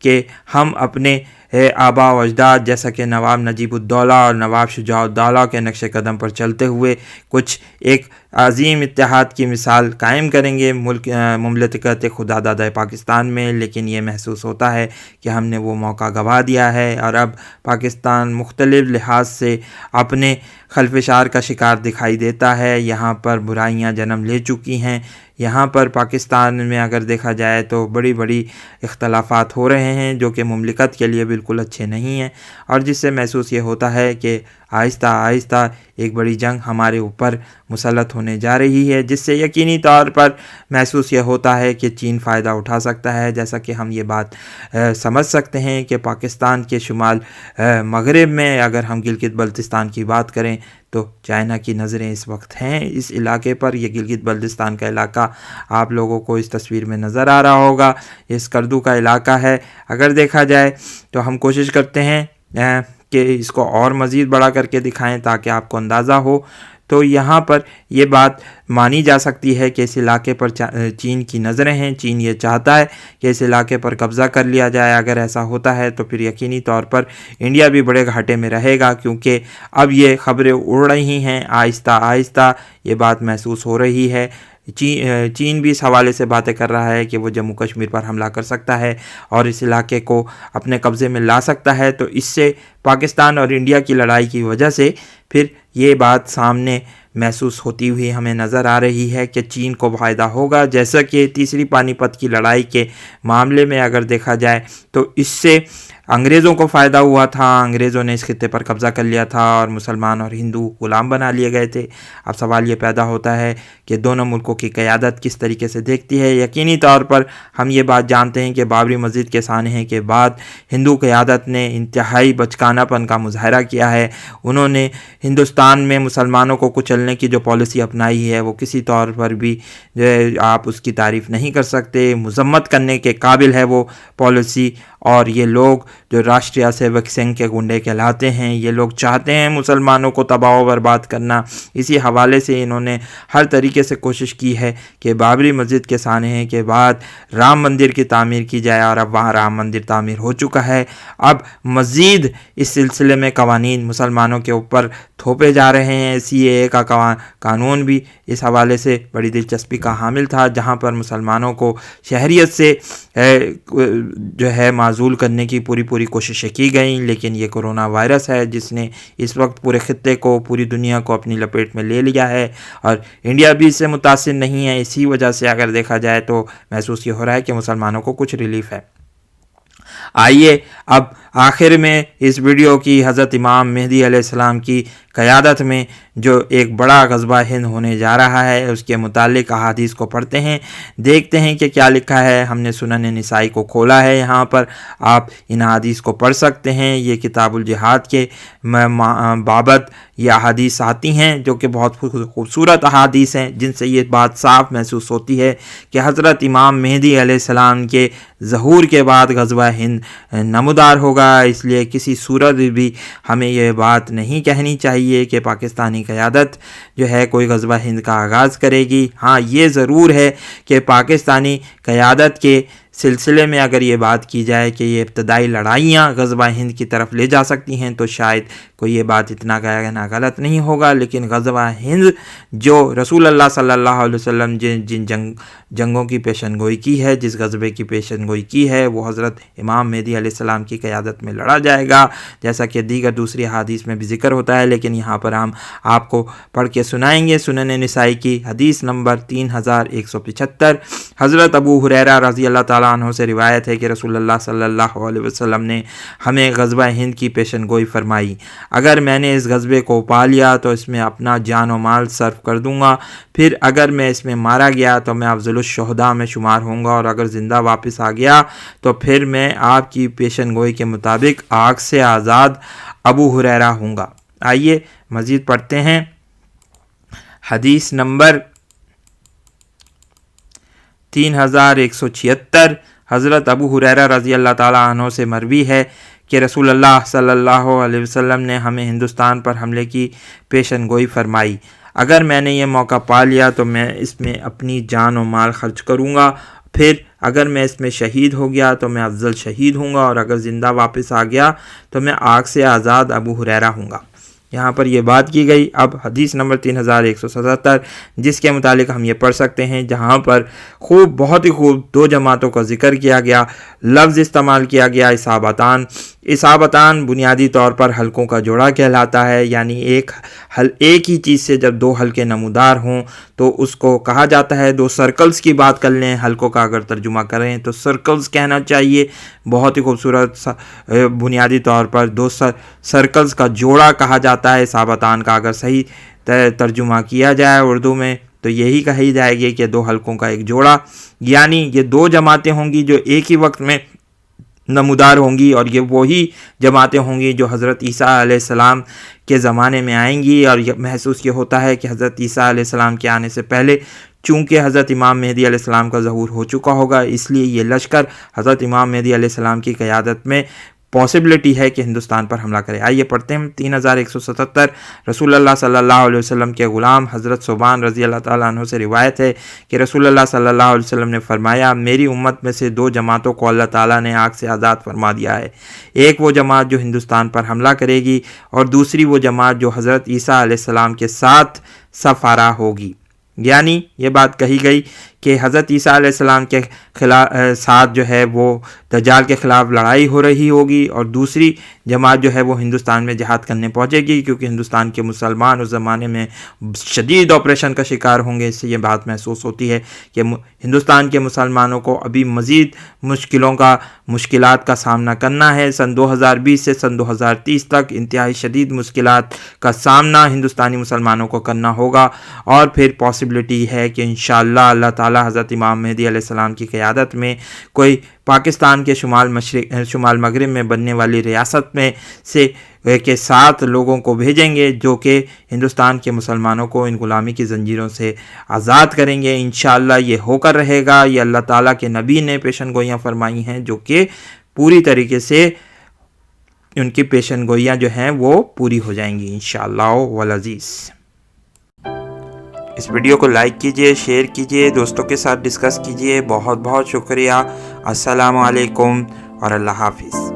کہ ہم اپنے آبا و اجداد جیسا کہ نواب نجیب الدولہ اور نواب شجاع الدولہ کے نقش قدم پر چلتے ہوئے کچھ ایک عظیم اتحاد کی مثال قائم کریں گے مملکت خدا دادہ پاکستان میں، لیکن یہ محسوس ہوتا ہے کہ ہم نے وہ موقع گنوا دیا ہے اور اب پاکستان مختلف لحاظ سے اپنے خلفشار کا شکار دکھائی دیتا ہے۔ یہاں پر برائیاں جنم لے چکی ہیں۔ یہاں پر پاکستان میں اگر دیکھا جائے تو بڑی بڑی اختلافات ہو رہے ہیں جو کہ مملکت کے لیے بالکل اچھے نہیں ہیں، اور جس سے محسوس یہ ہوتا ہے کہ آہستہ آہستہ ایک بڑی جنگ ہمارے اوپر مسلط ہونے جا رہی ہے، جس سے یقینی طور پر محسوس یہ ہوتا ہے کہ چین فائدہ اٹھا سکتا ہے۔ جیسا کہ ہم یہ بات سمجھ سکتے ہیں کہ پاکستان کے شمال مغرب میں اگر ہم گلگت بلتستان کی بات کریں تو چائنا کی نظریں اس وقت ہیں اس علاقے پر۔ یہ گلگت بلتستان کا علاقہ آپ لوگوں کو اس تصویر میں نظر آ رہا ہوگا، یہ اسکردو کا علاقہ ہے۔ اگر دیکھا جائے تو ہم کوشش کرتے ہیں کہ اس کو اور مزید بڑا کر کے دکھائیں تاکہ آپ کو اندازہ ہو۔ تو یہاں پر یہ بات مانی جا سکتی ہے کہ اس علاقے پر چین کی نظریں ہیں۔ چین یہ چاہتا ہے کہ اس علاقے پر قبضہ کر لیا جائے۔ اگر ایسا ہوتا ہے تو پھر یقینی طور پر انڈیا بھی بڑے گھاٹے میں رہے گا، کیونکہ اب یہ خبریں اڑ رہی ہیں، آہستہ آہستہ یہ بات محسوس ہو رہی ہے۔ چین بھی اس حوالے سے باتیں کر رہا ہے کہ وہ جموں کشمیر پر حملہ کر سکتا ہے اور اس علاقے کو اپنے قبضے میں لا سکتا ہے۔ تو اس سے پاکستان اور انڈیا کی لڑائی کی وجہ سے پھر یہ بات سامنے محسوس ہوتی ہوئی ہمیں نظر آ رہی ہے کہ چین کو فائدہ ہوگا۔ جیسا کہ تیسری پانی پت کی لڑائی کے معاملے میں اگر دیکھا جائے تو اس سے انگریزوں کو فائدہ ہوا تھا، انگریزوں نے اس خطے پر قبضہ کر لیا تھا اور مسلمان اور ہندو غلام بنا لیے گئے تھے۔ اب سوال یہ پیدا ہوتا ہے کہ دونوں ملکوں کی قیادت کس طریقے سے دیکھتی ہے۔ یقینی طور پر ہم یہ بات جانتے ہیں کہ بابری مسجد کے سانحے کے بعد ہندو قیادت نے انتہائی بچکانہ پن کا مظاہرہ کیا ہے۔ انہوں نے ہندوستان میں مسلمانوں کو کچلنے کی جو پالیسی اپنائی ہے وہ کسی طور پر بھی آپ اس کی تعریف نہیں کر سکتے، مذمت کرنے کے قابل ہے وہ پالیسی۔ اور یہ لوگ جو راشٹریہ سیوک سنگھ کے گنڈے کہلاتے ہیں، یہ لوگ چاہتے ہیں مسلمانوں کو تباہ و برباد کرنا۔ اسی حوالے سے انہوں نے ہر طریقے سے کوشش کی ہے کہ بابری مسجد کے سانحے کے بعد رام مندر کی تعمیر کی جائے، اور اب وہاں رام مندر تعمیر ہو چکا ہے۔ اب مزید اس سلسلے میں قوانین مسلمانوں کے اوپر تھوپے جا رہے ہیں۔ CAA کا قانون بھی اس حوالے سے بڑی دلچسپی کا حامل تھا، جہاں پر مسلمانوں کو شہریت سے جو ہے معزول کرنے کی پوری کوششیں کی گئیں، لیکن یہ کرونا وائرس ہے جس نے اس وقت پورے خطے کو، پوری دنیا کو اپنی لپیٹ میں لے لیا ہے، اور انڈیا بھی اس سے متاثر نہیں ہے۔ اسی وجہ سے اگر دیکھا جائے تو محسوس یہ ہو رہا ہے کہ مسلمانوں کو کچھ ریلیف ہے۔ آئیے اب آخر میں اس ویڈیو کی حضرت امام مہدی علیہ السلام کی قیادت میں جو ایک بڑا غزوہ ہند ہونے جا رہا ہے اس کے متعلق احادیث کو پڑھتے ہیں، دیکھتے ہیں کہ کیا لکھا ہے۔ ہم نے سنن نسائی کو کھولا ہے، یہاں پر آپ ان احادیث کو پڑھ سکتے ہیں۔ یہ کتاب الجہاد کے بابت یہ احادیث آتی ہیں جو کہ بہت خوبصورت احادیث ہیں، جن سے یہ بات صاف محسوس ہوتی ہے کہ حضرت امام مہدی علیہ السلام کے ظہور کے بعد غزوہ ہند نمودار ہوگا۔ اس لیے کسی صورت بھی ہمیں یہ بات نہیں کہنی چاہیے کہ پاکستانی قیادت جو ہے کوئی غزوہ ہند کا آغاز کرے گی۔ ہاں یہ ضرور ہے کہ پاکستانی قیادت کے سلسلے میں اگر یہ بات کی جائے کہ یہ ابتدائی لڑائیاں غزوہ ہند کی طرف لے جا سکتی ہیں تو شاید کوئی یہ بات اتنا کہنا غلط نہیں ہوگا، لیکن غزوہ ہند جو رسول اللہ صلی اللہ علیہ وسلم جن جنگوں کی پیشن گوئی کی ہے، جس غزوے کی پیشن گوئی کی ہے، وہ حضرت امام مہدی علیہ السلام کی قیادت میں لڑا جائے گا، جیسا کہ دیگر دوسری حدیث میں بھی ذکر ہوتا ہے، لیکن یہاں پر ہم آپ کو پڑھ کے سنائیں گے۔ سنن نسائی کی حدیث نمبر 3175 حضرت ابو ہریرہ رضی اللہ تعالیٰ عنہ سے روایت ہے کہ رسول اللہ صلی اللہ علیہ وسلم نے ہمیں غزوہ ہند کی پیشن گوئی فرمائی، اگر میں نے اس غزوے کو پا لیا تو اس میں اپنا جان و مال صرف کر دوں گا، پھر اگر میں اس میں مارا گیا تو میں افضل الشہداء میں شمار ہوں گا، اور اگر زندہ واپس آ گیا تو پھر میں آپ کی پیشن گوئی کے مطابق آگ سے آزاد ابو ہریرہ ہوں گا۔ آئیے مزید پڑھتے ہیں۔ حدیث نمبر 3176 حضرت ابو ہریرہ رضی اللہ تعالیٰ عنہ سے مروی ہے کہ رسول اللہ صلی اللہ علیہ وسلم نے ہمیں ہندوستان پر حملے کی پیشن گوئی فرمائی، اگر میں نے یہ موقع پا لیا تو میں اس میں اپنی جان و مال خرچ کروں گا، پھر اگر میں اس میں شہید ہو گیا تو میں افضل شہید ہوں گا، اور اگر زندہ واپس آ گیا تو میں آگ سے آزاد ابو ہریرہ ہوں گا۔ یہاں پر یہ بات کی گئی۔ اب حدیث نمبر 3177 جس کے متعلق ہم یہ پڑھ سکتے ہیں، جہاں پر بہت ہی خوب دو جماعتوں کا ذکر کیا گیا، لفظ استعمال کیا گیا اصابتان۔ اصابتان بنیادی طور پر حلقوں کا جوڑا کہلاتا ہے، یعنی ایک ہی چیز سے جب دو حلقے نمودار ہوں تو اس کو کہا جاتا ہے۔ دو سرکلز کی بات کر لیں، حلقوں کا اگر ترجمہ کریں تو سرکلز کہنا چاہیے۔ بہت ہی خوبصورت بنیادی طور پر دو سرکلز کا جوڑا کہا جاتا ہے اصابتان کا۔ اگر صحیح ترجمہ کیا جائے اردو میں تو یہی کہی جائے گی کہ دو حلقوں کا ایک جوڑا، یعنی یہ دو جماعتیں ہوں گی جو ایک ہی وقت میں نمودار ہوں گی، اور یہ وہی جماعتیں ہوں گی جو حضرت عیسیٰ علیہ السلام کے زمانے میں آئیں گی۔ اور یہ محسوس یہ ہوتا ہے کہ حضرت عیسیٰ علیہ السلام کے آنے سے پہلے چونکہ حضرت امام مہدی علیہ السلام کا ظہور ہو چکا ہوگا، اس لیے یہ لشکر حضرت امام مہدی علیہ السلام کی قیادت میں پاسبلٹی ہے کہ ہندوستان پر حملہ کرے۔ آئیے پڑھتے ہیں 3177۔ رسول اللہ صلی اللہ علیہ وسلم کے غلام حضرت ثوبان رضی اللہ تعالیٰ عنہ سے روایت ہے کہ رسول اللہ صلی اللہ علیہ وسلم نے فرمایا، میری امت میں سے دو جماعتوں کو اللہ تعالیٰ نے آگ سے آزاد فرما دیا ہے۔ ایک وہ جماعت جو ہندوستان پر حملہ کرے گی، اور دوسری وہ جماعت جو حضرت عیسیٰ علیہ السلام کے ساتھ سفارہ ہوگی۔ یعنی یہ بات کہی گئی کہ حضرت عیسیٰ علیہ السلام کے ساتھ جو ہے وہ دجال کے خلاف لڑائی ہو رہی ہوگی، اور دوسری جماعت جو ہے وہ ہندوستان میں جہاد کرنے پہنچے گی، کیونکہ ہندوستان کے مسلمان اس زمانے میں شدید آپریشن کا شکار ہوں گے۔ اس سے یہ بات محسوس ہوتی ہے کہ ہندوستان کے مسلمانوں کو ابھی مزید مشکلات کا سامنا کرنا ہے۔ سن 2020 سے سن 2030 تک انتہائی شدید مشکلات کا سامنا ہندوستانی مسلمانوں کو کرنا ہوگا، اور پھر پاسبلٹی ہے کہ انشاءاللہ اللہ تعالی حضرت امام مہدی علیہ السلام کی قیادت میں کوئی پاکستان کے شمال مغرب میں بننے والی ریاست میں سے کے ساتھ لوگوں کو بھیجیں گے جو کہ ہندوستان کے مسلمانوں کو ان غلامی کی زنجیروں سے آزاد کریں گے۔ انشاءاللہ یہ ہو کر رہے گا۔ یہ اللہ تعالیٰ کے نبی نے پیشن گوئیاں فرمائی ہیں، جو کہ پوری طریقے سے ان کی پیشن گوئیاں جو ہیں وہ پوری ہو جائیں گی انشاءاللہ والعزیز۔ اس ویڈیو کو لائک کیجئے، شیئر کیجئے، دوستوں کے ساتھ ڈسکس کیجئے۔ بہت بہت شکریہ۔ السلام علیکم اور اللہ حافظ۔